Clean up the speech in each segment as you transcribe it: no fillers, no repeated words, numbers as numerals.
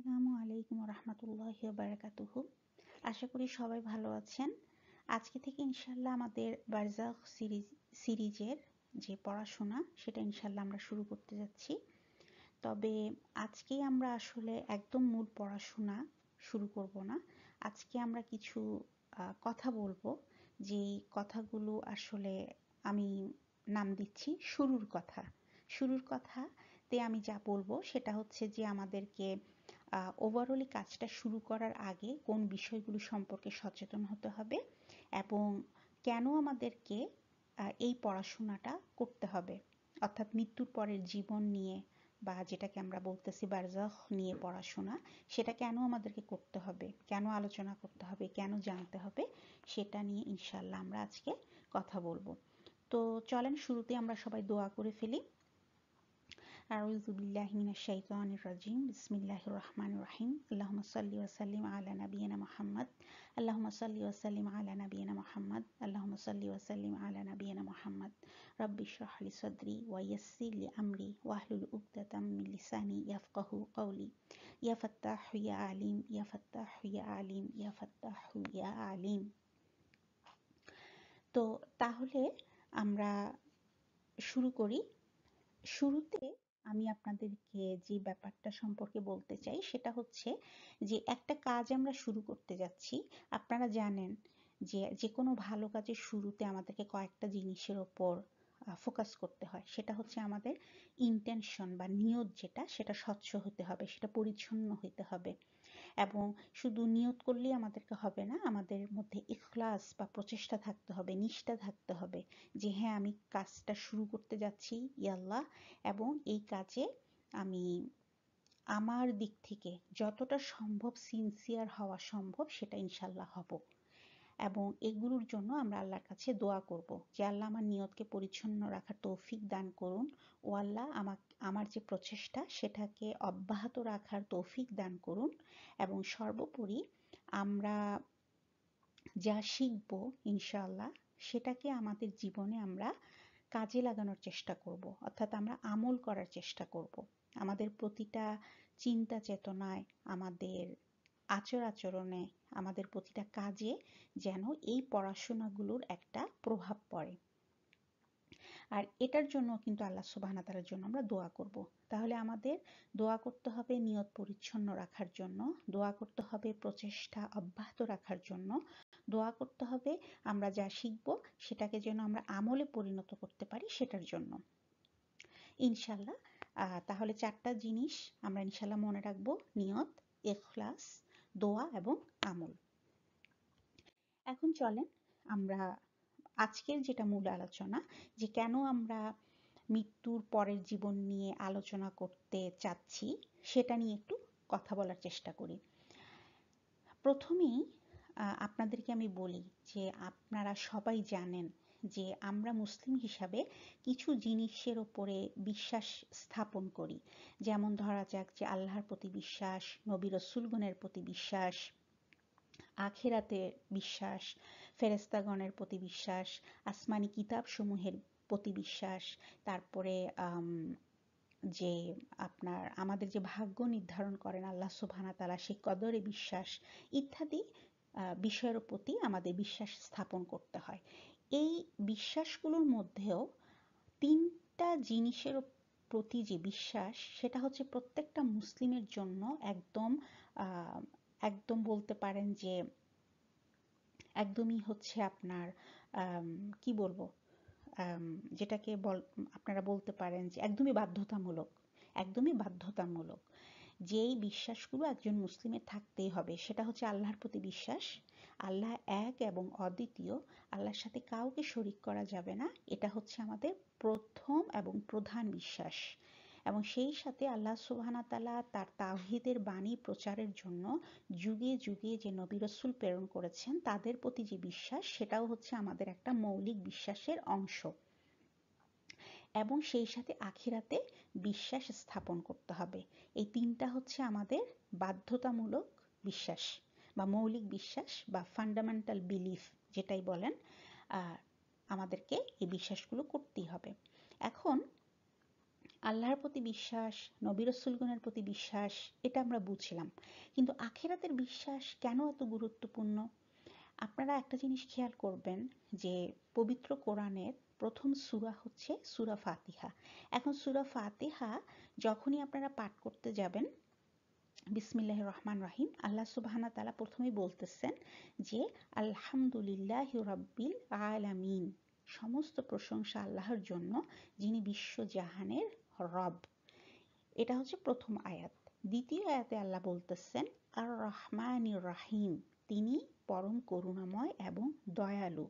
আসসালামু আলাইকুম রহমতুল্লাহি ওয়া বারাকাতুহু। আশা করি সবাই ভালো আছেন। আজকে থেকে ইনশাল্লাহ আমাদের বারজাখ সিরিজের যে পড়াশোনা সেটা ইনশাল্লাহ আমরা শুরু করতে যাচ্ছি। তবে আজকেই আমরা আসলে একদম মূল পড়াশোনা শুরু করব না। আজকে আমরা কিছু কথা বলবো, যেই কথাগুলো আসলে আমি নাম দিচ্ছি শুরুর কথা। শুরুর কথাতে আমি যা বলবো সেটা হচ্ছে যে আমাদেরকে ওভারঅলি কাজটা শুরু করার আগে কোন বিষয়গুলো সম্পর্কে সচেতন হতে হবে এবং কেন আমাদেরকে এই পড়াশোনাটা করতে হবে, অর্থাৎ মৃত্যুর পরের জীবন নিয়ে বা যেটাকে আমরা বলতেছি বারজাখ নিয়ে পড়াশোনা, সেটা কেন আমাদেরকে করতে হবে, কেন আলোচনা করতে হবে, কেন জানতে হবে, সেটা নিয়ে ইনশাল্লাহ আমরা আজকে কথা বলবো। তো চলেন শুরুতে আমরা সবাই দোয়া করে ফেলি। أعوذ بالله من الشيطان الرجيم بسم الله الرحمن الرحيم اللهم صل وسلم على نبينا محمد اللهم صل وسلم على نبينا محمد اللهم صل وسلم على نبينا محمد رب اشرح لي صدري ويسر لي أمري واحلل عقدة من لساني يفقه قولي يا فتاح يا عليم يا فتاح يا عليم يا فتاح يا عليم। তো তাহলে আমরা শুরু করি। শুরুতে আমি আপনাদেরকে যে ব্যাপারটা সম্পর্কে বলতে চাই সেটা হচ্ছে যে একটা কাজ আমরা শুরু করতে যাচ্ছি। আপনারা জানেন যে যে কোনো ভালো কাজের শুরুতে আমাদেরকে কয়েকটা জিনিসের ওপর ফোকাস করতে হয়। সেটা হচ্ছে আমাদের ইন্টেনশন বা নিয়ত, যেটা সেটা স্বচ্ছ হতে হবে, সেটা পরিচ্ছন্ন হতে হবে। এবং শুধু নিয়ত করলেই আমাদেরকে হবে না, আমাদের মধ্যে ইখলাস বা প্রচেষ্টা থাকতে হবে, নিষ্ঠা থাকতে হবে যে হ্যাঁ আমি কাজটা শুরু করতে যাচ্ছি ইয়াল্লাহ, এবং এই কাজে আমি আমার দিক থেকে যতটা সম্ভব সিনসিয়ার হওয়া সম্ভব সেটা ইনশাল্লাহ হব। এবং এগুলোর জন্য আমরা আল্লাহর কাছে দোয়া করব যে আল্লাহ আমার নিয়তকে পরিচ্ছন্ন রাখার তৌফিক দান করুন, ও আল্লাহ আমার যে প্রচেষ্টা সেটাকে অব্যাহত রাখার তৌফিক দান করুন। এবং সর্বোপরি আমরা যা শিখব ইনশাআল্লাহ সেটাকে আমাদের জীবনে আমরা কাজে লাগানোর চেষ্টা করব, অর্থাৎ আমরা আমল করার চেষ্টা করব। আমাদের প্রতিটা চিন্তা চেতনায়, আমাদের আচরণে, আমাদের প্রতিটা কাজে যেন এই পড়াশোনাগুলোর একটা প্রভাব পড়ে। আর এটার জন্য কিন্তু আল্লাহ সুবহানাহু ওয়া তাআলার জন্য আমরা দোয়া করব। তাহলে আমাদের দোয়া করতে হবে নিয়ত পরিচ্ছন্ন রাখার জন্য, দোয়া করতে হবে প্রচেষ্টা অব্যাহত রাখার জন্য, দোয়া করতে হবে আমরা যা শিখব সেটাকে যেন আমরা আমলে পরিণত করতে পারি সেটার জন্য ইনশাল্লাহ। তাহলে চারটা জিনিস আমরা ইনশাল্লাহ মনে রাখবো: নিয়ত, ইখলাস, দোয়া এবং আমল। এখন চলেন আমরা আজকের যেটা মূল আলোচনা, যে কেন আমরা মৃত্যুর পরের জীবন নিয়ে আলোচনা করতে চাচ্ছি সেটা নিয়ে একটু কথা বলার চেষ্টা করি। প্রথমেই আপনাদেরকে আমি বলি যে আপনারা সবাই জানেন যে আমরা মুসলিম হিসাবে কিছু জিনিসের ওপরে বিশ্বাস স্থাপন করি। যেমন ধরা যাক যে আল্লাহর প্রতি বিশ্বাস, নবী রাসূলগণের প্রতি বিশ্বাস, আখিরাতে বিশ্বাস, ফেরেশতাগণের প্রতি বিশ্বাস, আসমানি কিতাবসমূহের প্রতি বিশ্বাস, তারপরে যে আপনার আমাদের যে ভাগ্য নির্ধারণ করেন আল্লাহ সুবহানাহু ওয়া তাআলা, সেই কদরে বিশ্বাস ইত্যাদি বিষয়ের প্রতি আমাদের বিশ্বাস স্থাপন করতে হয়। এই বিশ্বাসগুলোর মধ্যেও তিনটা জিনিসের প্রতি যে বিশ্বাস সেটা হচ্ছে প্রত্যেকটা মুসলিমের জন্য একদম একদম বলতে পারেন যে একদমই হচ্ছে আপনার কি বলবো, যেটাকে আপনারা বলতে পারেন যে একদমই বাধ্যতামূলক, একদমই বাধ্যতামূলক। যেই বিশ্বাসগুলো একজন মুসলিমের থাকতেই হবে সেটা হচ্ছে আল্লাহর প্রতি বিশ্বাস। আল্লাহ এক এবং অদ্বিতীয়, আল্লাহর সাথে কাউকে শরিক করা যাবে না, এটা হচ্ছে আমাদের প্রথম এবং প্রধান বিশ্বাস। এবং সেই সাথে আল্লাহ সুবহানাহু ওয়া তাআলা তার তাওহীদের বাণী প্রচারের জন্য যুগে যুগে যে নবী রাসূল প্রেরণ করেছেন তাদের প্রতি যে বিশ্বাস সেটাও হচ্ছে আমাদের একটা মৌলিক বিশ্বাসের অংশ। এবং সেই সাথে আখিরাতে বিশ্বাস স্থাপন করতে হবে। এই তিনটা হচ্ছে আমাদের বাধ্যতামূলক বিশ্বাস বা মৌলিক বিশ্বাস বা ফান্ডামেন্টাল বিলিফ যেটাই বলেন, আমাদেরকে এই বিশ্বাসগুলো করতেই হবে। এখন আল্লাহর প্রতি বিশ্বাস, নবী রাসূলগণের প্রতি বিশ্বাস, এটা আমরা বুঝলাম। কিন্তু আখিরাতের বিশ্বাস কেন এত গুরুত্বপূর্ণ? আপনারা একটা জিনিস খেয়াল করবেন যে পবিত্র কোরআনের প্রথম সূরা হচ্ছে সূরা ফাতিহা। এখন সূরা ফাতিহা যখনই আপনারা পাঠ করতে যাবেন, বিসমিল্লাহির রহমানির রহিম, আল্লাহ সুবহানাহু ওয়া তাআলা প্রথমেই বলতেছেন যে আলহামদুলিল্লাহি রাব্বিল আলামিন, সমস্ত প্রশংসা আল্লাহর জন্য যিনি বিশ্বজাহানের রব। এটা হচ্ছে প্রথম আয়াত। দ্বিতীয় আয়াতে আল্লাহ বলতেছেন আর রহমানির রহিম, তিনি পরম করুণাময় এবং দয়ালু।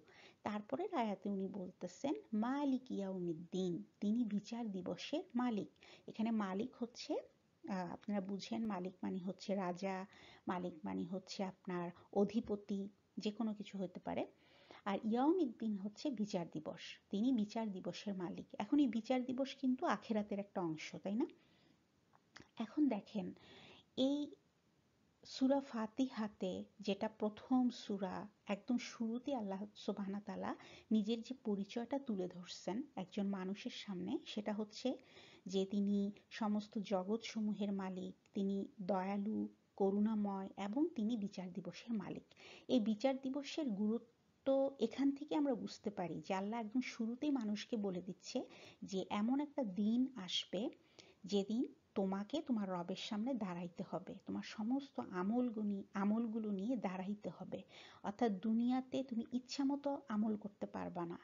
তারপরের আয়াতে উনি বলতেছেন মালিক ইয়াউমিদ্দিন, তিনি বিচার দিবসের মালিক। এখানে মালিক হচ্ছে আপনারা বুঝেন, মালিক মানে হচ্ছে রাজা, মালিক মানে হচ্ছে আপনার অধিপতি, যে কোনো কিছু হতে পারে। আর ইয়াউমিদ্দিন হচ্ছে বিচার দিবস, তিনি বিচার দিবসের মালিক। এখন এই বিচার দিবস কিন্তু আখিরাতের একটা অংশ, তাই না? এখন দেখেন, এই সূরা ফাতিহাতে যেটা প্রথম সূরা, একদম শুরুতে আল্লাহ সুবহানাহু ওয়া তাআলা নিজের যে পরিচয়টা তুলে ধরছেন একজন মানুষের সামনে, সেটা হচ্ছে যে তিনি সমস্ত জগৎসমূহের মালিক, তিনি দয়ালু, করুণাময় এবং তিনি বিচার দিবসের মালিক। এই বিচার দিবসের গুরুত্ব এখান থেকে আমরা বুঝতে পারি যে আল্লাহ একদম শুরুতেই মানুষকে বলে দিচ্ছে যে এমন একটা দিন আসবে যেদিন তোমাকে তোমার রবের সামনে দাঁড়াইতে হবে, তোমার সমস্ত আমলগুলো নিয়ে দাঁড়াইতে হবে। অর্থাৎ দুনিয়াতে তুমি ইচ্ছা মতো আমল করতে পারবা না।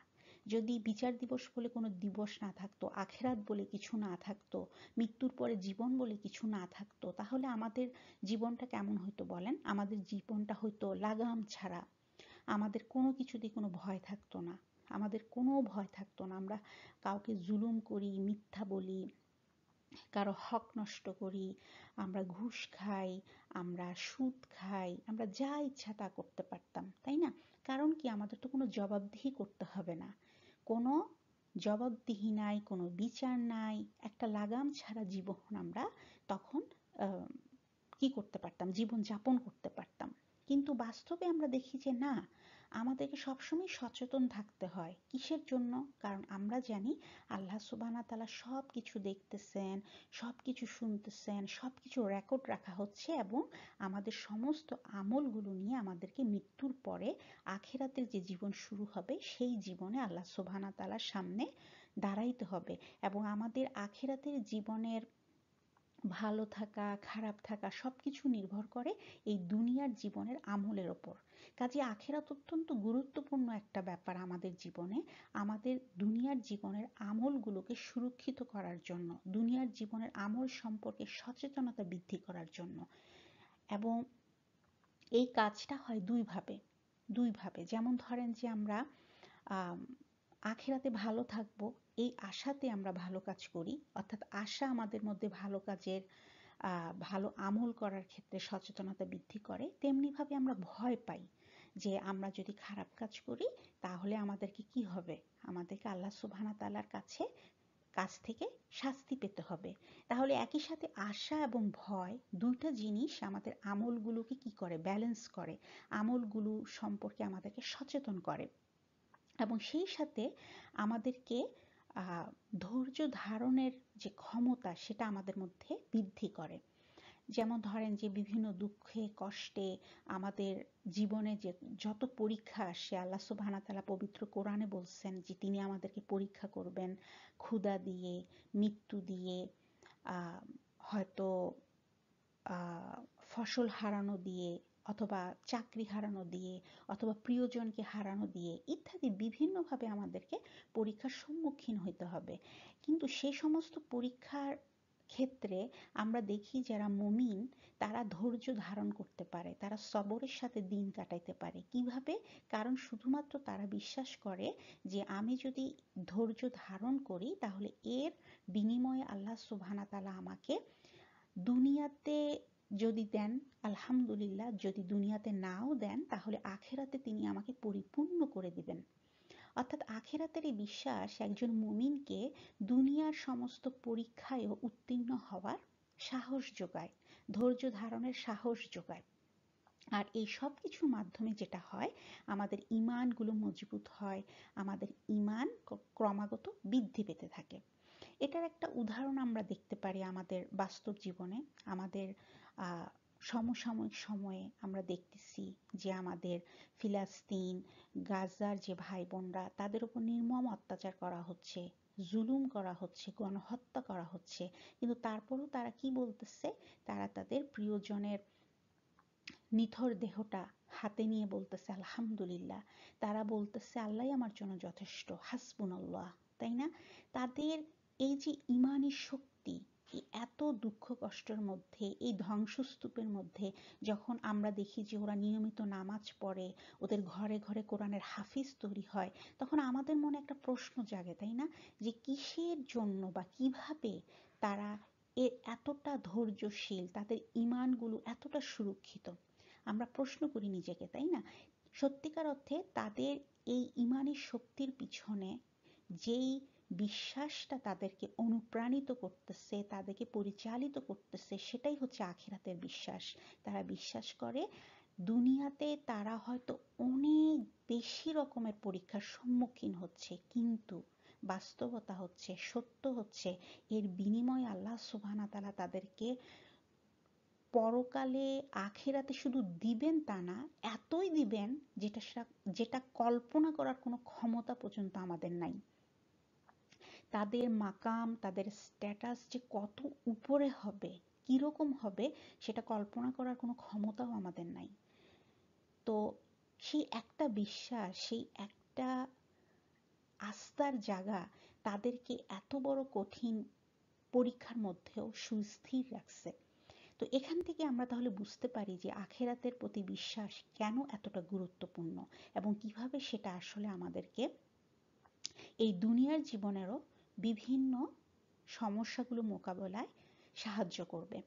যদি বিচার দিবস বলে কোনো দিবস না থাকতো, আখেরাত বলে কিছু না থাকতো, মৃত্যুর পরে জীবন বলে কিছু না থাকতো, তাহলে আমাদের জীবনটা কেমন হতো বলেন? আমাদের জীবনটা হয়তো লাগাম ছাড়া, আমাদের কোনো কিছুতে কোনো ভয় থাকতো না, আমাদের কোনো ভয় থাকতো না। আমরা কাউকে জুলুম করি, মিথ্যা বলি, কারো হক নষ্ট করি, আমরা ঘুষ খাই, আমরা সুদ খাই, আমরা যা ইচ্ছা তা করতে পারতাম, তাই না? কারণ কি, আমাদের তো কোনো জবাবদিহি করতে হবে না, কোনো জবাবদিহি নাই, কোনো বিচার নাই, একটা লাগাম ছাড়া জীবন আমরা তখন কি করতে পারতাম, জীবন যাপন করতে পারতাম। কিন্তু বাস্তবে আমরা দেখি যে না, আমাদেরকে সবসময় সচেতন থাকতে হয়। কিসের জন্য? কারণ আমরা জানি আল্লাহ সুবহানাহু ওয়া তাআলা সব কিছু দেখতেছেন, সব কিছু শুনতেছেন, সব কিছু রেকর্ড রাখা হচ্ছে, এবং আমাদের সমস্ত আমলগুলো নিয়ে আমাদেরকে মৃত্যুর পরে আখিরাতের যে জীবন শুরু হবে, সেই জীবনে আল্লাহ সুবহানাহু ওয়া তাআলার সামনে দাঁড়াইতে হবে। এবং আমাদের আখিরাতের জীবনের ভালো থাকা, খারাপ থাকা সবকিছু নির্ভর করে এই দুনিয়ার জীবনের আমলের ওপর। কাজে আখিরাত অত্যন্ত গুরুত্বপূর্ণ একটা ব্যাপার আমাদের জীবনে, আমাদের দুনিয়ার জীবনের আমলগুলোকে সুরক্ষিত করার জন্য, দুনিয়ার জীবনের আমল সম্পর্কে সচেতনতা বৃদ্ধি করার জন্য। এবং এই কাজটা হয় দুইভাবে। যেমন ধরেন যে আমরা আখিরাতে ভালো থাকবো এই আশাতে আমরা ভালো কাজ করি, অর্থাৎ আশা আমাদের মধ্যে ভালো কাজের, ভালো আমল করার ক্ষেত্রে সচেতনতা বৃদ্ধি করে। তেমনিভাবে আমরা ভয় পাই যে আমরা যদি খারাপ কাজ করি তাহলে আমাদেরকে কি হবে, আমাদেরকে আল্লাহ সুবহানাহু ওয়া তাআলার কাছ থেকে শাস্তি পেতে হবে। তাহলে একই সাথে আশা এবং ভয়, দুইটা জিনিস আমাদের আমলগুলোকে কি করে, ব্যালেন্স করে, আমলগুলো সম্পর্কে আমাদেরকে সচেতন করে। এবং সেই সাথে আমাদেরকে ধৈর্য ধারণের যে ক্ষমতা, সেটা আমাদের মধ্যে বৃদ্ধি করে। যেমন ধরেন যে বিভিন্ন দুঃখে কষ্টে আমাদের জীবনে যে যত পরীক্ষা আসে, আল্লাহ সুবহানাহু ওয়া তাআলা পবিত্র কোরআনে বলছেন যে তিনি আমাদেরকে পরীক্ষা করবেন ক্ষুধা দিয়ে, মৃত্যু দিয়ে, হয়তো ফসল হারানো দিয়ে, অথবা চাকরি হারানো দিয়ে, অথবা প্রিয়জনকে হারানো দিয়ে, ইত্যাদি বিভিন্নভাবে আমাদেরকে পরীক্ষার সম্মুখীন হতে হবে। কিন্তু সে সমস্ত পরীক্ষার ক্ষেত্রে আমরা দেখি যারা মুমিন তারা ধৈর্য ধারণ করতে পারে, তারা সবরের সাথে দিন কাটাইতে পারে। কিভাবে? কারণ শুধুমাত্র তারা বিশ্বাস করে যে আমি যদি ধৈর্য ধারণ করি তাহলে এর বিনিময়ে আল্লাহ সুবহানাহু ওয়া তাআলা আমাকে দুনিয়াতে যদি দেন আলহামদুলিল্লাহ, যদি দুনিয়াতে নাও দেন তাহলে আখেরাতে তিনি আমাকে পরিপূর্ণ করে দিবেন। অর্থাৎ আখেরাতের এই বিশ্বাস একজন মুমিনকে দুনিয়ার সমস্ত পরীক্ষায়ও উত্তীর্ণ হওয়ার সাহস যোগায়, ধৈর্য ধারণের সাহস যোগায়। আর এই সব কিছুর মাধ্যমে যেটা হয়, আমাদের ঈমানগুলো মজবুত হয়, আমাদের ঈমান ক্রমাগত বৃদ্ধি পেতে থাকে। এটার একটা উদাহরণ আমরা দেখতে পারি আমাদের বাস্তব জীবনে। আমাদের সমসাময়িক সময়ে আমরা দেখতেছি যে আমাদের ফিলিস্তিন, গাজার যে ভাই বোনরা, তাদের উপর নির্মম অত্যাচার করা হচ্ছে, জুলুম করা হচ্ছে, গণহত্যা করা হচ্ছে। কিন্তু তারপরও তারা কি বলতেছে? তারা তাদের প্রিয়জনের নিথর দেহটা হাতে নিয়ে বলতেছে আলহামদুলিল্লাহ। তারা বলতেছে আল্লাহই আমার জন্য যথেষ্ট, হাসবুনাল্লাহ। তাই না? তাদের এই যে ইমানি শক্তি, এই এত দুঃখ কষ্টের মধ্যে, এই ধ্বংসস্তূপের মধ্যে যখন আমরা দেখি যে ওরা নিয়মিত নামাজ পড়ে, ওদের ঘরে ঘরে কোরআনের হাফিজ তৈরি হয়, তখন আমাদের মনে একটা প্রশ্ন জাগে, তাই না? যে কিসের জন্য বা কিভাবে তারা এতটা ধৈর্যশীল, তাদের ইমানগুলো এতটা সুরক্ষিত। আমরা প্রশ্ন করি নিজেকে, তাই না? সত্যিকার অর্থে তাদের এই ইমানি শক্তির পিছনে যেই বিশ্বাসটা তাদেরকে অনুপ্রাণিত করতেছে, তাদেরকে পরিচালিত করতেছে, সেটাই হচ্ছে আখিরাতের বিশ্বাস। তারা বিশ্বাস করে দুনিয়াতে তারা হয়তো অনেক বেশি রকমের পরীক্ষার সম্মুখীন হচ্ছে, কিন্তু বাস্তবতা হচ্ছে, সত্য হচ্ছে, এর বিনিময়ে আল্লাহ সুবহানাহু ওয়া তাআলা তাদেরকে পরকালে আখিরাতে শুধু দিবেন তা না, এতই দিবেন যেটা কল্পনা করার কোনো ক্ষমতা পর্যন্ত আমাদের নাই। তাদের মাকাম, তাদের স্ট্যাটাস যে কত উপরে হবে, কিরকম হবে, সেটা কল্পনা করার কোনো ক্ষমতাও আমাদের নাই। তো সেই একটা বিশ্বাস, সেই একটা আস্থার জায়গা তাদেরকে এত বড় কঠিন পরীক্ষার মধ্যেও সুস্থির রাখছে। তো এখান থেকে আমরা তাহলে বুঝতে পারি যে আখেরাতের প্রতি বিশ্বাস কেন এতটা গুরুত্বপূর্ণ, এবং কিভাবে সেটা আসলে আমাদেরকে এই দুনিয়ার জীবনেরও বিভিন্ন সমস্যাগুলো মোকাবেলায় সাহায্য করবে।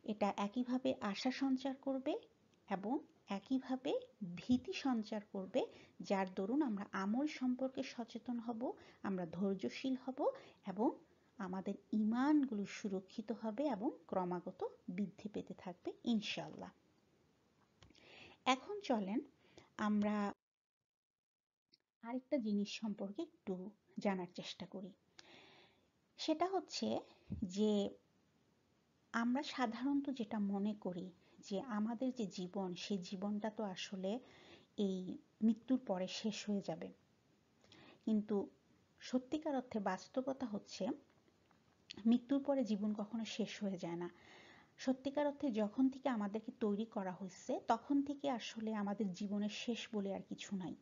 এটা একইভাবে আশা সঞ্চার করবে এবং একইভাবে ভীতি সঞ্চার করবে, যার দরুন আমরা আমল সম্পর্কে সচেতন হব, আমরা ধৈর্যশীল হব এবং আমাদের ঈমানগুলো সুরক্ষিত হবে এবং ক্রমাগত বৃদ্ধি পেতে থাকবে ইনশাআল্লাহ। এখন চলেন আমরা আরেকটা জিনিস সম্পর্কে একটু জানার চেষ্টা করি। সেটা হচ্ছে যে আমরা সাধারণত যেটা মনে করি যে আমাদের যে জীবন, সেই জীবনটা তো আসলে এই মৃত্যুর পরে শেষ হয়ে যাবে। কিন্তু সত্যিকার অর্থে বাস্তবতা হচ্ছে মৃত্যুর পরে জীবন কখনো শেষ হয়ে যায় না। সত্যিকার অর্থে যখন থেকে আমাদেরকে তৈরি করা হয়েছে, তখন থেকে আসলে আমাদের জীবনের শেষ বলে আর কিছু নাই।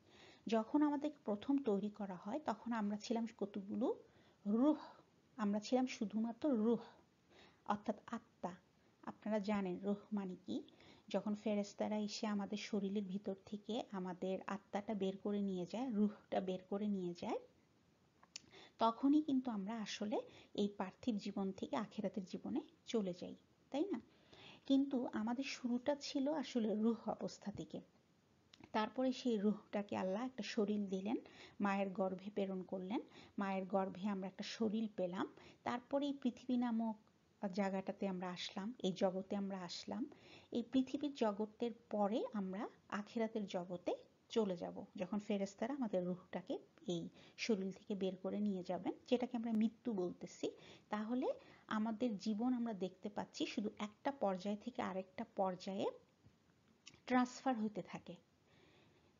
যখন আমাদের প্রথম তৈরি করা হয়, তখন আমরা ছিলাম কতগুলো রূহ, আমরা ছিলাম শুধুমাত্র রূহ, অর্থাৎ আত্মা। আপনারা জানেন রূহ মানে কি? যখন ফেরেশতারা এসে আমাদের শরীরের ভিতর থেকে আমাদের আত্মাটা বের করে নিয়ে যায়, রূহটা বের করে নিয়ে যায়, তখনই কিন্তু আমরা আসলে এই পার্থিব জীবন থেকে আখিরাতের জীবনে চলে যাই, তাই না? কিন্তু আমাদের শুরুটা ছিল আসলে রূহ অবস্থা থেকে। তারপরে সেই রূহটাকে আল্লাহ একটা শরীর দিলেন, মায়ের গর্ভে প্রেরণ করলেন, মায়ের গর্ভে আমরা একটা শরীর পেলাম। তারপরে এই পৃথিবী নামক জায়গাটাতে আমরা আসলাম, এই জগতে আমরা আসলাম। এই পৃথিবীর জগতের পরে আমরা আখিরাতের জগতে চলে যাব, যখন ফেরেশতারা আমাদের রূহটাকে এই শরীর থেকে বের করে নিয়ে যাবেন, যেটাকে আমরা মৃত্যু বলতেছি। তাহলে আমাদের জীবন আমরা দেখতে পাচ্ছি শুধু একটা পর্যায় থেকে আরেকটা পর্যায়ে ট্রান্সফার হতে থাকে,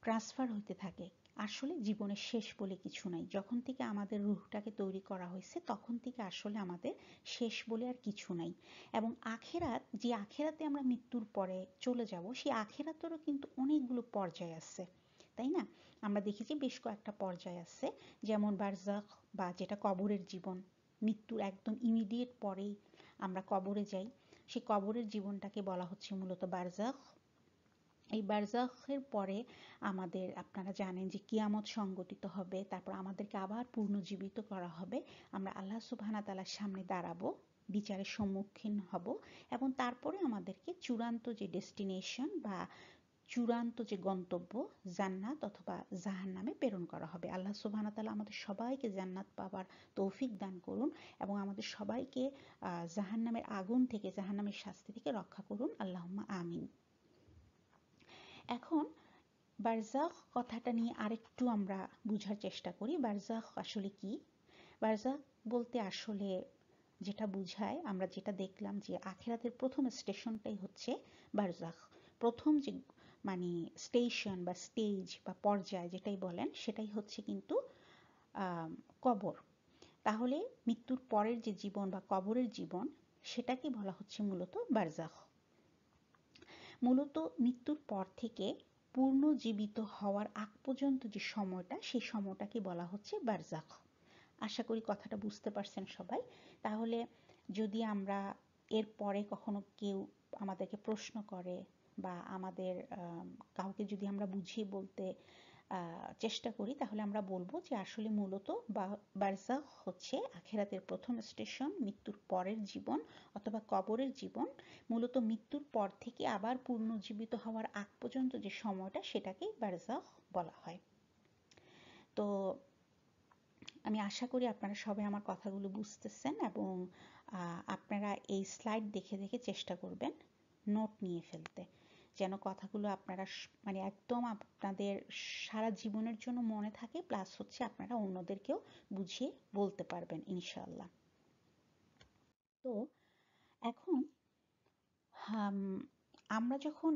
ট্রান্সফার হতে থাকে। আসলে জীবনের শেষ বলে কিছু নাই। যখন থেকে আমাদের রূহটাকে তৈরি করা হয়েছে, তখন থেকে আসলে আমাদের শেষ বলে আর কিছু নাই। এবং আখেরাত, যে আখেরাতে আমরা মৃত্যুর পরে চলে যাব, সেই আখেরাতেরও কিন্তু অনেকগুলো পর্যায় আছে, তাই না? আমরা দেখি যে বেশ কয়েকটা পর্যায় আছে, যেমন বারজাখ বা যেটা কবরের জীবন, মৃত্যুর একদম ইমিডিয়েট পরেই আমরা কবরে যাই। সেই কবরের জীবনটাকে বলা হচ্ছে মূলত বারজাখ। এই বারজাখের পরে আমাদের, আপনারা জানেন যে কিয়ামত সংগঠিত হবে, তারপর আমাদেরকে আবার পুনর্জীবিত করা হবে, আমরা আল্লাহ সুবহানাহু ওয়া তাআলার সামনে দাঁড়াবো, বিচারের সম্মুখীন হব, এবং তারপরে আমাদেরকে চূড়ান্ত যে ডেস্টিনেশন বা চূড়ান্ত যে গন্তব্য, জান্নাত অথবা জাহান্নামে প্রেরণ করা হবে। আল্লাহ সুবহানাহু ওয়া তাআলা আমাদের সবাইকে জান্নাত পাওয়ার তৌফিক দান করুন এবং আমাদের সবাইকে জাহান্নামের আগুন থেকে, জাহান্নামের শাস্তি থেকে রক্ষা করুন, আল্লাহুম্মা আমিন। এখন বারজাখ কথাটা নিয়ে আরেকটু আমরা বুঝার চেষ্টা করি। বারজাখ আসলে কি? বারজাখ বলতে আসলে যেটা বুঝায়, আমরা যেটা দেখলাম যে আখিরাতের প্রথম স্টেশনটাই হচ্ছে বারজাখ। প্রথম যে মানে স্টেশন বা স্টেজ বা পর্যায় যেটাই বলেন, সেটাই হচ্ছে কিন্তু কবর। তাহলে মৃত্যুর পরের যে জীবন বা কবরের জীবন, সেটাকে বলা হচ্ছে মূলত বারজাখ। মূলত মৃত্যুর পর থেকে পুনর্জীবিত হওয়ার আগ পর্যন্ত যে সময়টা, সেই সময়টাকে বলা হচ্ছে বারজাখ। আশা করি কথাটা বুঝতে পারছেন সবাই। তাহলে যদি আমরা এর পরে কখনো কেউ আমাদেরকে প্রশ্ন করে বা আমাদের কাউকে যদি আমরা বুঝিয়ে বলতে চেষ্টা করি, তাহলে আমরা বলবো যে আসলে মূলত বারজাখ হচ্ছে আখিরাতের প্রথম স্টেশন, মৃত্যুর পরের জীবন অথবা কবরের জীবন। মূলত মৃত্যুর পর থেকে আবার পুনর্জীবিত হওয়ার আগ পর্যন্ত যে সময়টা, সেটাকেই বারজাখ বলা হয়। তো আমি আশা করি আপনারা সবাই আমার কথাগুলো বুঝতেছেন এবং আপনারা এই স্লাইড দেখে দেখে চেষ্টা করবেন নোট নিয়ে ফেলতে, যেন কথাগুলো আপনারা মানে একদম আপনাদের সারা জীবনের জন্য মনে থাকে, প্লাস হচ্ছে আপনারা অন্যদেরকেও বুঝিয়ে বলতে পারবেন ইনশাআল্লাহ। তো এখন আমরা যখন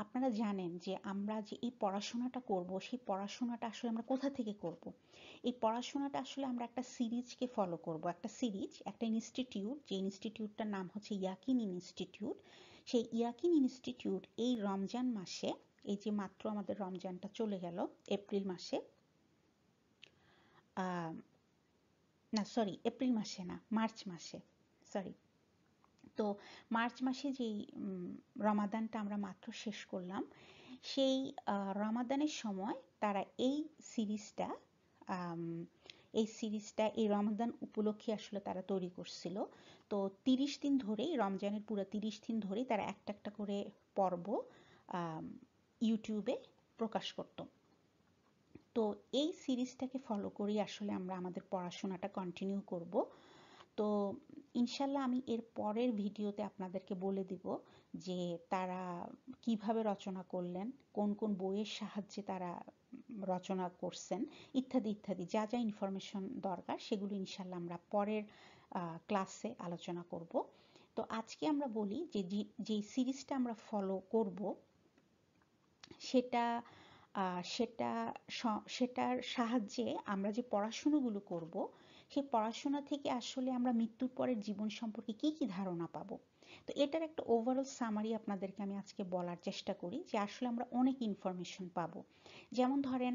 আপনারা জানেন যে আমরা যে এই পড়াশোনাটা করব, সেই পড়াশোনাটা আসলে আমরা কোথা থেকে করব। এই পড়াশোনাটা আসলে আমরা একটা সিরিজকে ফলো করব, একটা সিরিজ, একটা ইনস্টিটিউট, যে ইনস্টিটিউটটার নাম হচ্ছে ইয়াকিন ইনস্টিটিউট। সেই ইয়াকিন ইনস্টিটিউট এই রমজান মাসে, এই যে মাত্র আমাদের রমজানটা চলে গেল এপ্রিল মাসে, না সরি এপ্রিল মাসে না, মার্চ মাসে, সরি। তো মার্চ মাসে যেই রমাদানটা আমরা মাত্র শেষ করলাম, সেই রমাদানের সময় তারা এই সিরিজটা এই রমাদান উপলক্ষে আসলে তারা তৈরি করছিল। তো 30 দিন ধরেই, রমজানের পুরো 30 দিন ধরেই তারা একটা একটা করে পর্ব ইউটিউবে প্রকাশ করত। তো এই সিরিজটাকে ফলো করেই আসলে আমরা আমাদের পড়াশোনাটা কন্টিনিউ করব। তো ইনশাল্লাহ আমি এর পরের ভিডিওতে আপনাদেরকে বলে দিব যে তারা কিভাবে রচনা করলেন, কোন কোন বইয়ের সাহায্যে তারা রচনা করছেন, ইত্যাদি ইত্যাদি, যা যা ইনফরমেশন দরকার সেগুলো ইনশাল্লাহ আমরা পরের ক্লাসে আলোচনা করব। তো আজকে আমরা বলি যে যে সিরিজটা আমরা ফলো করব, সেটা সেটার সাহায্যে আমরা যে পড়াশোনাগুলো করব, সেই পড়াশোনা থেকে আসলে আমরা মৃত্যুর পরের জীবন সম্পর্কে কি কি ধারণা পাবো। তো এটার একটা ওভারঅল সামারি আপনাদেরকে আমি আজকে বলার চেষ্টা করি, যে আসলে আমরা অনেক ইনফরমেশন পাবো। যেমন ধরেন,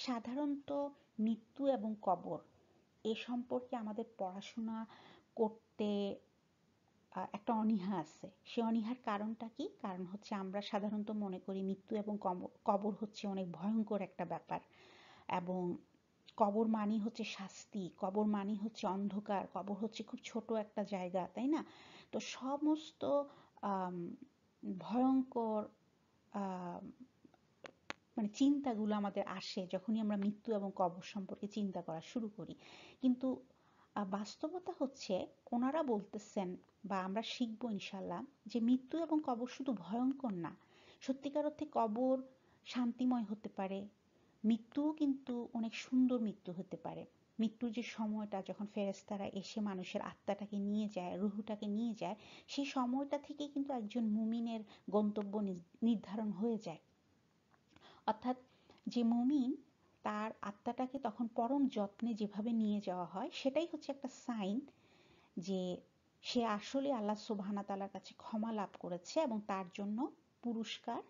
সাধারণত মৃত্যু এবং কবর এ সম্পর্কে আমাদের পড়াশোনা করতে একটা অনীহা আছে। সে অনীহার কারণটা কি? কারণ হচ্ছে আমরা সাধারণত মনে করি মৃত্যু এবং কবর হচ্ছে অনেক ভয়ঙ্কর একটা ব্যাপার, এবং কবর মানি হচ্ছে শাস্তি, কবর মানি হচ্ছে অন্ধকার, কবর হচ্ছে খুব ছোট একটা জায়গা, তাই না? তো সমস্ত ভয়ঙ্কর মানে চিন্তাগুলো আমাদের আসে যখনই আমরা মৃত্যু এবং কবর সম্পর্কে চিন্তা করা শুরু করি। কিন্তু বাস্তবতা হচ্ছে, ওনারা বলতেছেন বা আমরা শিখবো ইনশাল্লাহ, যে মৃত্যু এবং কবর শুধু ভয়ঙ্কর না, সত্যিকার অর্থে কবর শান্তিময় হতে পারে। মৃত্যুও কিন্তু অনেক সুন্দর মৃত্যু হতে পারে। মৃত্যুর যে সময়টা, যখন ফেরেশতারা এসে মানুষের আত্মাটাকে নিয়ে যায়, রুহুটাকে নিয়ে যায়, সেই সময়টা থেকে কিন্তু একজন মুমিনের গন্তব্য নির্ধারণ হয়ে যায়। অর্থাৎ যে মুমিন, তার আত্মাটাকে তখন পরম যত্নে যেভাবে নিয়ে যাওয়া হয়, সেটাই হচ্ছে একটা সাইন যে সে আসলে আল্লাহ সুবহানাহু ওয়া তাআলার কাছে ক্ষমা লাভ করেছে এবং তার জন্য পুরস্কার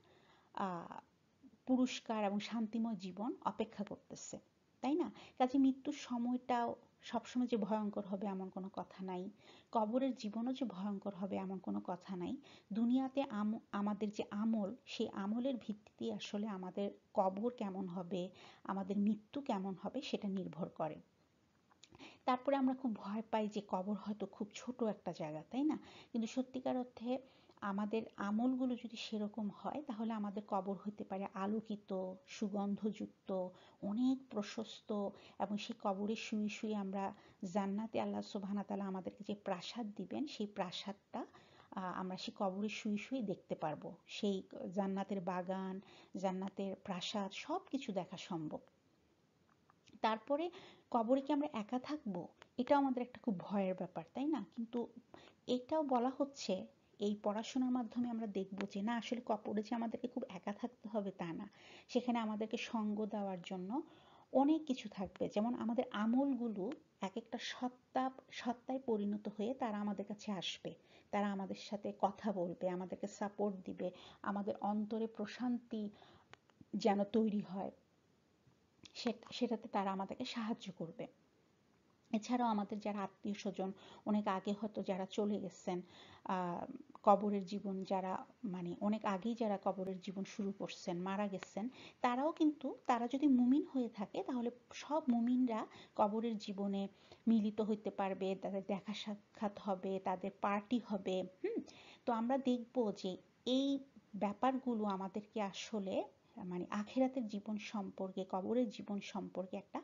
পুরস্কার এবং শান্তিময় জীবন অপেক্ষা করতেছে, তাই না? কাজে মৃত্যুর সময়টাও সবসময় যে ভয়ঙ্কর হবে এমন কোনো কথা নাই, কবরের জীবনও যে ভয়ঙ্কর হবে এমন কোনো কথা নাই। দুনিয়াতে আমাদের যে আমল, সেই আমলের ভিত্তিতে আসলে আমাদের কবর কেমন হবে, আমাদের মৃত্যু কেমন হবে, সেটা নির্ভর করে। তারপরে আমরা খুব ভয় পাই যে কবর হয়তো খুব ছোট একটা জায়গা, তাই না? কিন্তু সত্যিকার অর্থে আমাদের আমলগুলো যদি সেরকম হয়, তাহলে আমাদের কবর হতে পারে আলোকিত, সুগন্ধযুক্ত, অনেক প্রশস্ত, এবং সেই কবরে শুয়ে শুয়ে আমরা জান্নাতে আল্লাহ সুবহানাহু ওয়া তাআলা আমাদেরকে যে প্রাসাদ দিবেন, সেই প্রাসাদটা আমরা সেই কবরে শুয়ে শুয়ে দেখতে পারবো। সেই জান্নাতের বাগান, জান্নাতের প্রাসাদ, সব কিছু দেখা সম্ভব। তারপরে কবরে কি আমরা একা থাকবো? এটাও আমাদের একটা খুব ভয়ের ব্যাপার, তাই না? কিন্তু এটাও বলা হচ্ছে এই পড়াশোনার মাধ্যমে আমরা দেখব যে না, আসলে কবরে যে আমাদেরকে খুব একা থাকতে হবে তা না। সেখানে আমাদেরকে সঙ্গ দেওয়ার জন্য অনেক কিছু থাকবে। যেমন আমাদের আমলগুলো এক একটা সত্তায় পরিণত হয়ে তারা আমাদের কাছে আসবে। তারা আমাদের সাথে কথা বলবে, আমাদেরকে সাপোর্ট দিবে, আমাদের অন্তরে প্রশান্তি যেন তৈরি হয় সেটাতে তারা আমাদেরকে সাহায্য করবে। এছাড়াও আমাদের যারা আত্মীয় স্বজন অনেক আগে হয়তো যারা চলে গেছেন, কবরের জীবন যারা মানে অনেক আগেই যারা কবরের জীবন শুরু করছেন, মারা গেছেন, তারাও কিন্তু তারা যদি মুমিন হয়ে থাকে তাহলে সব মুমিনরা কবরের জীবনে মিলিত হইতে পারবে, তাদের দেখা সাক্ষাৎ হবে, তাদের পার্টি হবে। তো আমরা দেখব যে এই ব্যাপারগুলো আমাদেরকে আসলে মানে আখিরাতের জীবন সম্পর্কে, কবরের জীবন সম্পর্কে একটা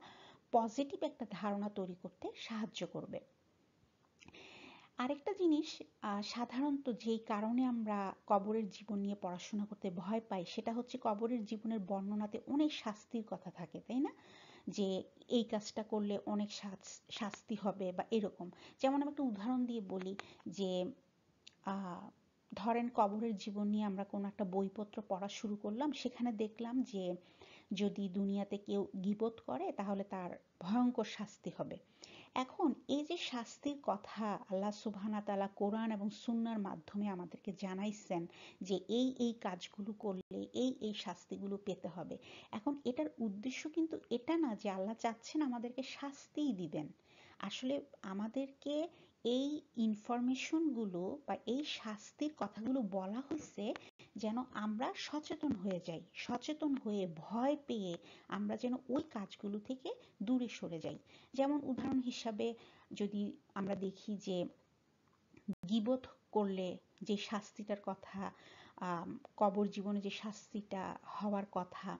পজিটিভ একটা ধারণা তৈরি করতে সাহায্য করবে। আরেকটা জিনিস, সাধারণত যেই কারণে আমরা কবরের জীবন নিয়ে পড়াশোনা করতে ভয় পাই সেটা হচ্ছে কবরের জীবনের বর্ণনাতে অনেক শাস্তির কথা থাকে, তাই না? যে এই কাজটা করলে অনেক শাস্তি হবে বা এরকম। যেমন আমি একটা উদাহরণ দিয়ে বলি যে ধরেন কবরের জীবন নিয়ে আমরা কোনো একটা বইপত্র পড়া শুরু করলাম, সেখানে দেখলাম যে যদি দুনিয়াতে কেউ গীবত করে তাহলে তার ভয়ঙ্কর শাস্তি হবে। এখন এই যে শাস্তির কথা আল্লাহ সুবহানাহু ওয়া তাআলা কোরআন এবং সুন্নাহর মাধ্যমে আমাদেরকে জানাইছেন যে এই কাজগুলো করলে এই শাস্তিগুলো পেতে হবে। এখন এটার উদ্দেশ্য কিন্তু এটা না যে আল্লাহ চাচ্ছেন আমাদেরকে শাস্তিই দিবেন। আসলে আমাদেরকে এই ইনফরমেশনগুলো বা এই শাস্তির কথাগুলো বলা হয়েছে যেন আমরা সচেতন হয়ে যাই, সচেতন হয়ে ভয় পেয়ে আমরা যেন ওই কাজগুলো থেকে দূরে সরে যাই। যেমন উদাহরণ হিসাবে যদি আমরা দেখি যে গীবত করলে যে শাস্তিটার কথা, কবর জীবনে যে শাস্তিটা হওয়ার কথা,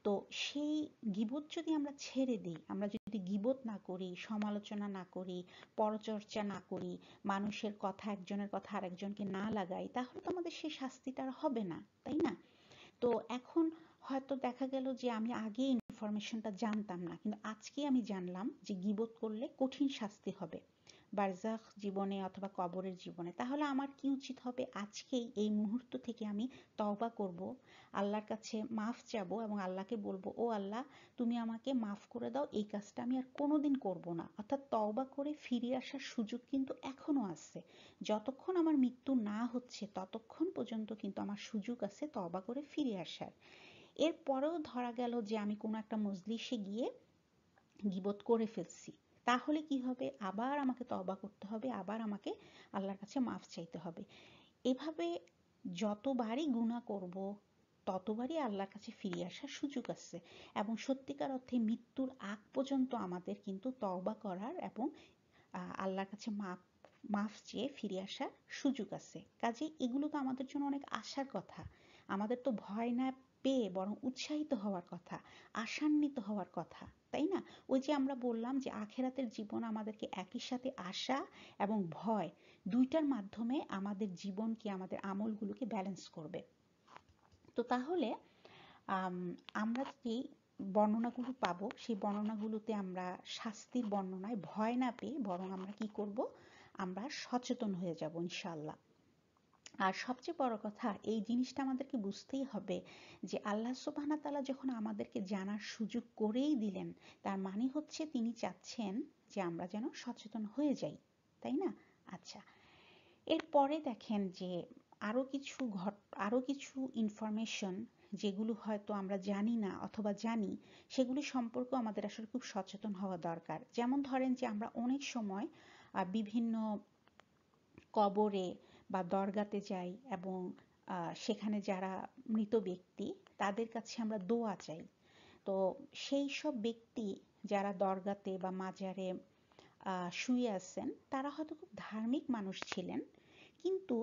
তো সেই গীবত যদি আমরা ছেড়ে দিই, আমরা যদি গীবত না করি, সমালোচনা না করি, পরচর্চা না করি, মানুষের কথা একজনের কথা আরেকজনকে না লাগাই, তাহলে তো আমাদের সেই শাস্তিটা আর হবে না, তাই না? তো এখন হয়তো দেখা গেল যে আমি আগে ইনফরমেশনটা জানতাম না, কিন্তু আজকে আমি জানলাম যে গীবত করলে কঠিন শাস্তি হবে বারজাখ জীবনে অথবা কবরের জীবনে। তাহলে আমার কি উচিত হবে? আজকেই এই মুহূর্ত থেকে আমি তওবা করব, আল্লাহর কাছে মাফ চাবো এবং আল্লাহকে বলবো, ও আল্লাহ, তুমি আমাকে মাফ করে দাও, এই কাজটা আমি আর কোনোদিন করব না। অর্থাৎ তওবা করে ফিরে আসার সুযোগ কিন্তু এখনো আছে। যতক্ষণ আমার মৃত্যু না হচ্ছে ততক্ষণ পর্যন্ত কিন্তু আমার সুযোগ আছে তওবা করে ফিরে আসার। এরপরেও ধরা গেল যে আমি কোনো একটা মজলিসে গিয়ে গীবত করে ফেলছি, তাহলে কি হবে? আবার আমাকে তওবা করতে হবে, আবার আমাকে আল্লাহর কাছে মাফ চাইতে হবে। এভাবে যতবারই গুনাহ করব ততবারই আল্লাহর কাছে ফিরে আসার সুযোগ আছে। এবং সত্যিকার অর্থে মৃত্যুর আগ পর্যন্ত আমাদের কিন্তু তওবা করার এবং আল্লাহর কাছে মাফ চেয়ে ফিরে আসার সুযোগ আছে। কাজেই এগুলো তো আমাদের জন্য অনেক আশার কথা। আমাদের তো ভয় না পেয়ে বরং উৎসাহিত হওয়ার কথা, আশান্বিত হওয়ার কথা, তাই না? ওই যে আমরা বললাম যে আখেরাতের জীবন আমাদেরকে একই সাথে আশা এবং ভয় দুইটার মাধ্যমে আমাদের জীবনকে, আমাদের আমলগুলোকে ব্যালেন্স করবে। তো তাহলে আমরা যে বর্ণনাগুলো পাবো সেই বর্ণনাগুলোতে আমরা শাস্তির বর্ণনায় ভয় না পেয়ে বরং আমরা কি করব? আমরা সচেতন হয়ে যাব ইনশাআল্লাহ। আর সবচেয়ে বড় কথা, এই জিনিসটা আমাদেরকে বুঝতেই হবে যে আল্লাহ সুবহানাহু ওয়া তাআলা যখন আমাদেরকে জানার সুযোগ করেই দিলেন, তার মানে হচ্ছে তিনি চাচ্ছেন যে আমরা যেন সচেতন হয়ে যাই, তাই না? আচ্ছা, এরপরে দেখেন যে আরো কিছু ইনফরমেশন যেগুলো হয়তো আমরা জানি না অথবা জানি, সেগুলি সম্পর্কেও আমাদের আসলে খুব সচেতন হওয়া দরকার। যেমন ধরেন যে আমরা অনেক সময় বিভিন্ন কবরে বা দরগাতে যাই এবং সেখানে যারা মৃত ব্যক্তি তাদের কাছে আমরা দোয়া চাই। তো সেই সব ব্যক্তি যারা দরগাতে বা মাজারে শুয়ে আছেন, তারা হয়তো খুব ধার্মিক মানুষ ছিলেন, কিন্তু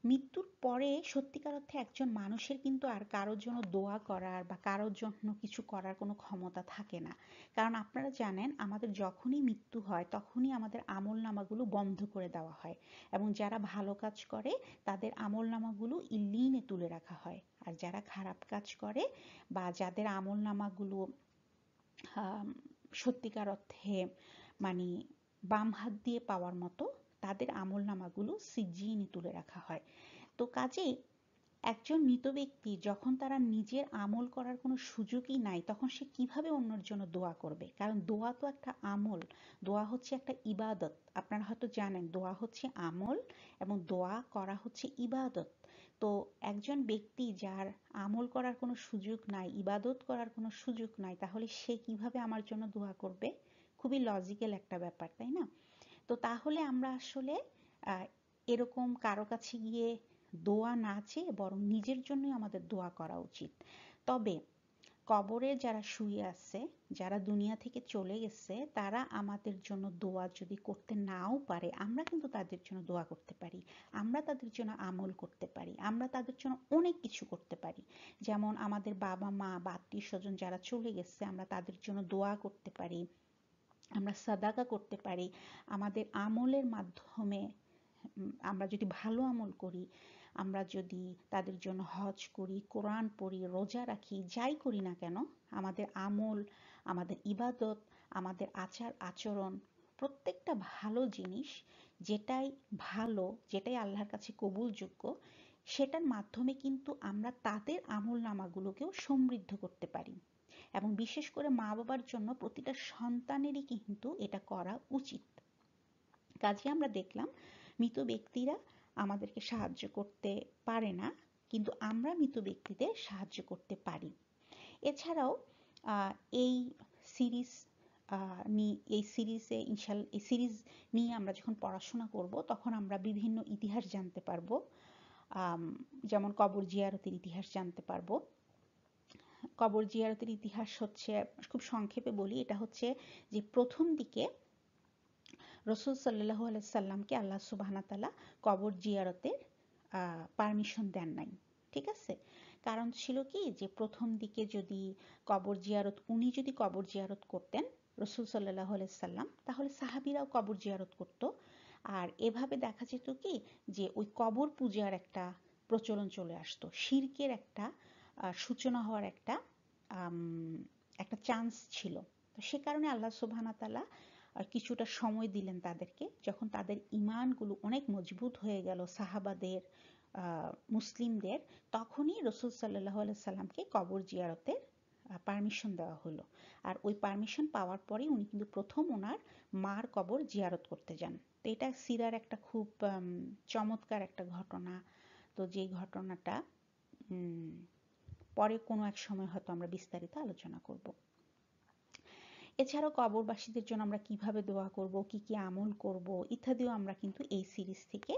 মৃত্যুর পরে সত্যিকার অর্থে একজন মানুষের কিন্তু আর কারোর জন্য দোয়া করার বা কারোর জন্য কিছু করার কোনো ক্ষমতা থাকে না। কারণ আপনারা জানেন আমাদের যখনই মৃত্যু হয় তখনই আমাদের আমলনামাগুলো বন্ধ করে দেওয়া হয় এবং যারা ভালো কাজ করে তাদের আমলনামাগুলো ইল্লিনে তুলে রাখা হয়, আর যারা খারাপ কাজ করে বা যাদের আমলনামাগুলো সত্যিকার অর্থে মানে বাম হাত দিয়ে পাওয়ার মতো তাদের আমলনামাগুলো সিজিয়ে তুলে রাখা হয়। তো কাজেই একজন মৃত ব্যক্তি যখন তারা নিজের আমল করার কোনো সুযোগই নাই, তখন সে কিভাবে অন্যের জন্য দোয়া করবে? কারণ দোয়া তো একটা আমল, দোয়া হচ্ছে একটা ইবাদত। আপনারা হয়তো জানেন দোয়া হচ্ছে আমল এবং দোয়া করা হচ্ছে ইবাদত। তো একজন ব্যক্তি যার আমল করার কোনো সুযোগ নাই, ইবাদত করার কোনো সুযোগ নাই, তাহলে সে কিভাবে আমার জন্য দোয়া করবে? খুবই লজিক্যাল একটা ব্যাপার, তাই না? তো তাহলে আমরা আসলে এরকম কারো কাছে গিয়ে দোয়া না চেয়ে বরং নিজের জন্যই আমাদের দোয়া করা উচিত। তবে কবরে যারা শুয়ে আছে, যারা দুনিয়া থেকে চলে গেছে, তারা আমাদের জন্য দোয়া যদি করতে নাও পারে, আমরা কিন্তু তাদের জন্য দোয়া করতে পারি, আমরা তাদের জন্য আমল করতে পারি, আমরা তাদের জন্য অনেক কিছু করতে পারি। যেমন আমাদের বাবা মা বা আত্মীয় স্বজন যারা চলে গেছে, আমরা তাদের জন্য দোয়া করতে পারি, আমরা সাদাকা করতে পারি। আমাদের আমলের মাধ্যমে আমরা যদি ভালো আমল করি, আমরা যদি তাদের জন্য হজ করি, কোরআন পড়ি, রোজা রাখি, যাই করি না কেন, আমাদের আমল, আমাদের ইবাদত, আমাদের আচার আচরণ, প্রত্যেকটা ভালো জিনিস, যেটাই ভালো, যেটাই আল্লাহর কাছে কবুলযোগ্য, সেটার মাধ্যমে কিন্তু আমরা তাদের আমল নামাগুলোকেও সমৃদ্ধ করতে পারি। এবং বিশেষ করে মা বাবার জন্য প্রতিটা সন্তানেরই কিন্তু এটা করা উচিত। কাজে আমরা দেখলাম মৃত ব্যক্তিরা আমাদেরকে সাহায্য করতে পারে না, কিন্তু আমরা মৃত ব্যক্তিদের সাহায্য করতে পারি। এছাড়াও এই সিরিজ এই সিরিজ নিয়ে আমরা যখন পড়াশোনা করব, তখন আমরা বিভিন্ন ইতিহাস জানতে পারবো। যেমন কবর জিয়ারতের ইতিহাস জানতে পারবো। কবর জিয়ারতের ইতিহাস হচ্ছে, খুব সংক্ষেপে বলি, এটা হচ্ছে যে প্রথম দিকে রসুল সাল্লাল্লাহু আলাইহি সাল্লামকে আল্লাহ সুবহানাহু ওয়া তাআলা কবর জিয়ারতের পারমিশন দেন নাই। ঠিক আছে? কারণ ছিল কি, যে প্রথম দিকে যদি উনি যদি কবর জিয়ারত করতেন রসুল সাল্লাল্লাহু আলাইহি সাল্লাম, তাহলে সাহাবীরাও কবর জিয়ারত করত। আর এভাবে দেখা যেত কি, যে ওই কবর পূজার একটা প্রচলন চলে আসতো, শিরকের একটা সূচনা হওয়ার একটা চান্স ছিল। তো সে কারণে আল্লাহ সুবহানাহু ওয়া তাআলা কিছুটা সময় দিলেন তাদেরকে। যখন তাদের ঈমানগুলো অনেক মজবুত হয়ে গেল সাহাবাদের, মুসলিমদের, তখনই রাসূল সাল্লাল্লাহু আলাইহি সাল্লামকে কবর জিয়ারতের পারমিশন দেওয়া হলো। আর ওই পারমিশন পাওয়ার পরেই উনি কিন্তু প্রথম ওনার মার কবর জিয়ারত করতে যান। তো এটা সিরার একটা খুব চমৎকার একটা ঘটনা। তো যেই ঘটনাটা পরে কোনো এক সময় হয়তো আমরা বিস্তারিত আলোচনা করব। এছাড়াও কবরবাসীদের জন্য আমরা কিভাবে দোয়া করব, কি কি আমল করব, ইত্যাদিও আমরা কিন্তু এই সিরিজ থেকে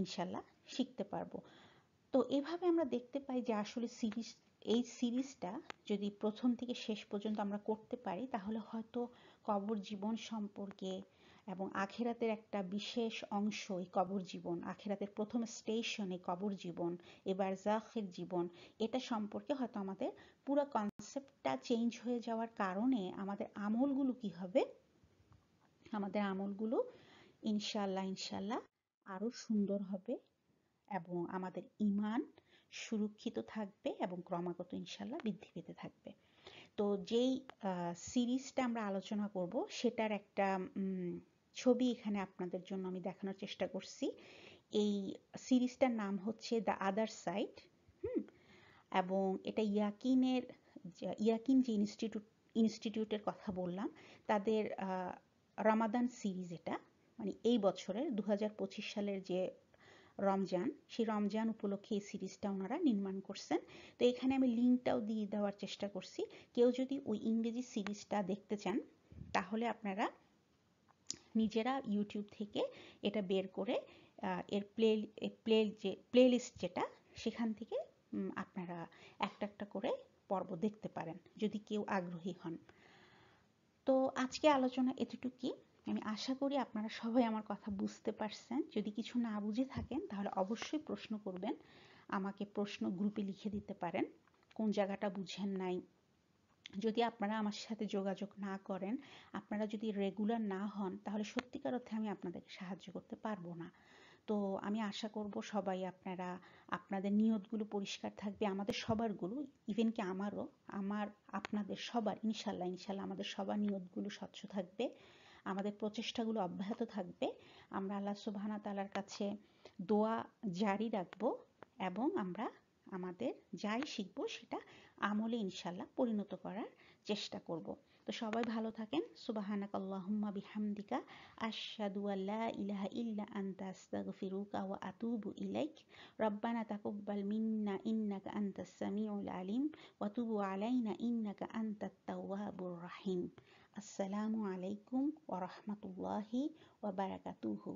ইনশাল্লাহ শিখতে পারবো। তো এভাবে আমরা দেখতে পাই যে আসলে এই সিরিজটা যদি প্রথম থেকে শেষ পর্যন্ত আমরা করতে পারি, তাহলে হয়তো কবর জীবন সম্পর্কে এবং আখেরাতের একটা বিশেষ অংশ এই কবর জীবন, আখেরাতের প্রথম স্টেশন এই কবর জীবন, এবার বারজাখের জীবন, এটা সম্পর্কে হয়তো আমাদের পুরো কনসেপ্টটা চেঞ্জ হয়ে যাওয়ার কারণে আমাদের আমলগুলো কি হবে, আমাদের আমলগুলো ইনশাল্লাহ আরো সুন্দর হবে এবং আমাদের ঈমান সুরক্ষিত থাকবে এবং ক্রমাগত ইনশাল্লাহ বৃদ্ধি পেতে থাকবে। তো যেই সিরিজটা আমরা আলোচনা করব, সেটার একটা ছবি এখানে আপনাদের জন্য আমি দেখানোর চেষ্টা করছি। এই সিরিজটার নাম হচ্ছে দ্য আদার সাইড। এবং এটা ইয়াকিন যে ইনস্টিটিউটের কথা বললাম, তাদের রমাদান সিরিজ। এটা মানে এই বছরের 2025 সালের যে রমজান, সেই রমজান উপলক্ষে এই সিরিজটা ওনারা নির্মাণ করছেন। তো এখানে আমি লিঙ্কটাও দিয়ে দেওয়ার চেষ্টা করছি। কেউ যদি ওই ইংরেজি সিরিজটা দেখতে চান, তাহলে আপনারা নিজেরা ইউটিউব থেকে এটা বের করে এর প্লে লিস্ট যেটা, সেখান থেকে আপনারা একটা একটা করে পর্ব দেখতে পারেন যদি কেউ আগ্রহী হন। তো আজকে আলোচনা এতটুকুই। আমি আশা করি আপনারা সবাই আমার কথা বুঝতে পারছেন। যদি কিছু না বুঝে থাকেন, তাহলে অবশ্যই প্রশ্ন করবেন। আমাকে প্রশ্ন গ্রুপে লিখে দিতে পারেন কোন জায়গাটা বুঝেন নাই। যদি আপনারা আমার সাথে যোগাযোগ না করেন, আপনারা যদি রেগুলার না হন, তাহলে সত্যিকার অর্থে আমি আপনাদেরকে সাহায্য করতে পারবো না। তো আমি আশা করব সবাই আপনারা আপনাদের নিয়তগুলো পরিষ্কার থাকবে, আমাদের সবারগুলো, ইভেন কি আমারও, আমার আপনাদের সবার, ইনশাল্লাহ ইনশাল্লাহ আমাদের সবার নিয়তগুলো স্বচ্ছ থাকবে, আমাদের প্রচেষ্টাগুলো অব্যাহত থাকবে। আমরা আল্লাহ সুবহানাহু ওয়া তাআলার কাছে দোয়া জারি রাখবো এবং আমরা আমাদের যাই শিখবো সেটা আমলে ইনশাল্লাহ পরিণত করার চেষ্টা করব। তো সবাই ভালো থাকেন। সুবহানাকাল্লাহুম্মা বিহামদিকা আশহাদু আল্লা ইলাহা ইল্লা আনতা আস্তাগফিরুকা ওয়া আতুবু ইলাইক। রব্বানা তাকাব্বাল মিন্না ইন্নাকা আনতাস সামিউল আলিম ওয়া তুব আলাইনা ইন্নাকা আনতাত তাওয়াবুর রাহিম। আসসালামু আলাইকুম ওয়া রাহমাতুল্লাহি ওয়া বারাকাতুহু।